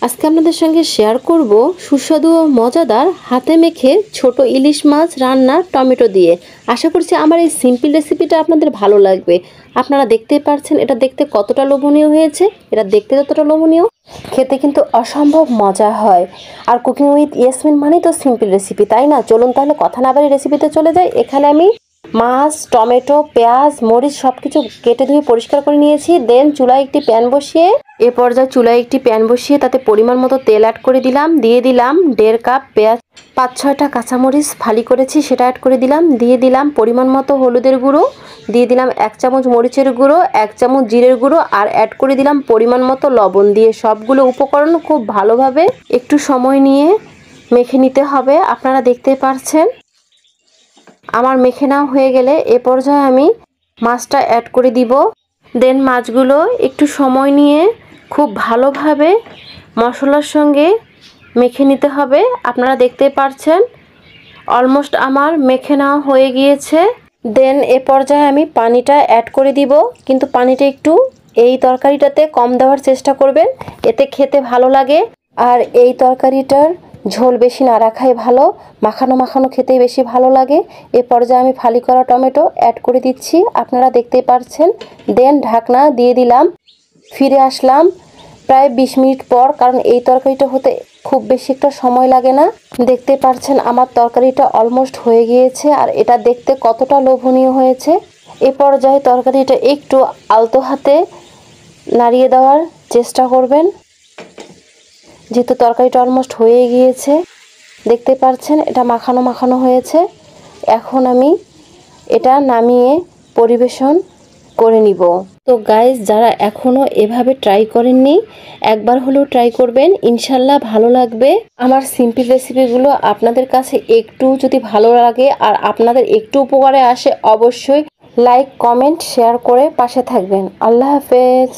আজকে আপনাদের সঙ্গে শেয়ার করব সুস্বাদু ও মজাদার হাতে মেখে ছোট ইলিশ মাছ রান্নার টমেটো দিয়ে। আশা করছি আমার এই সিম্পল রেসিপিটা আপনাদের ভালো লাগবে। আপনারা দেখতেই পাচ্ছেন এটা দেখতে কতটা লোভনীয় হয়েছে। এটা দেখতে যতটা লোভনীয়, খেতে কিন্তু অসম্ভব মজা হয়। আর কুকিং উইথ ইয়াসমিন মানেই তো সিম্পল রেসিপি, তাই না? চলুন তাহলে কথা না বাড়িয়ে রেসিপিতে চলে যাই। এখানে আমি মাছ, টমেটো, পেঁয়াজ, মরিচ সব কিছু কেটে ধুয়ে পরিষ্কার করে নিয়েছি। দেন চুলায় একটি প্যান বসিয়ে তাতে পরিমাণ মতো তেল অ্যাড করে দিলাম। দিয়ে দিলাম 1.5 কাপ পেঁয়াজ, 5-6টা কাঁচামরিচ ফালি করেছি সেটা অ্যাড করে দিলাম। দিয়ে দিলাম পরিমাণ মতো হলুদের গুঁড়ো, দিয়ে দিলাম 1 চামচ মরিচের গুঁড়ো, 1 চামচ জিরের গুঁড়ো আর অ্যাড করে দিলাম পরিমাণ মতো লবণ। দিয়ে সবগুলো উপকরণ খুব ভালোভাবে একটু সময় নিয়ে মেখে নিতে হবে। আপনারা দেখতে পাচ্ছেন আমার মেখে নেওয়া হয়ে গেলে এ পর্যায়ে আমি মাছটা অ্যাড করে দিব। দেন মাছগুলো একটু সময় নিয়ে খুব ভালোভাবে মশলার সঙ্গে মেখে নিতে হবে। আপনারা দেখতে পাচ্ছেন অলমোস্ট আমার মেখে নেওয়া হয়ে গিয়েছে। দেন এ পর্যায়ে আমি পানিটা অ্যাড করে দিব, কিন্তু পানিটা একটু এই তরকারিটাতে কম দেওয়ার চেষ্টা করবেন, এতে খেতে ভালো লাগে। আর এই তরকারিটার ঝোল বেশি না রাখাই ভালো, মাখানো মাখানো খেতেই বেশি ভালো লাগে। এ পর্যায়ে আমি ফালি করা টমেটো অ্যাড করে দিচ্ছি, আপনারা দেখতেই পাচ্ছেন। দেন ঢাকনা দিয়ে দিলাম। ফিরে আসলাম প্রায় 20 মিনিট পর, কারণ এই তরকারিটা হতে খুব বেশি একটা সময় লাগে না। দেখতে পাচ্ছেন আমার তরকারিটা অলমোস্ট হয়ে গিয়েছে আর এটা দেখতে কতটা লোভনীয় হয়েছে। এ পর্যায়ে তরকারিটা একটু আলতো হাতে নাড়িয়ে দেওয়ার চেষ্টা করবেন, যেহেতু তরকারিটা অলমোস্ট হয়ে গিয়েছে। দেখতে পাচ্ছেন এটা মাখানো মাখানো হয়েছে। এখন আমি এটা নামিয়ে পরিবেশন করে নিব। তো গাইস, যারা এখনও এভাবে ট্রাই করেননি একবার হলেও ট্রাই করবেন, ইনশাল্লাহ ভালো লাগবে। আমার সিম্পল রেসিপিগুলো আপনাদের কাছে একটু যদি ভালো লাগে আর আপনাদের একটু উপকারে আসে, অবশ্যই লাইক, কমেন্ট, শেয়ার করে পাশে থাকবেন। আল্লাহ হাফেজ।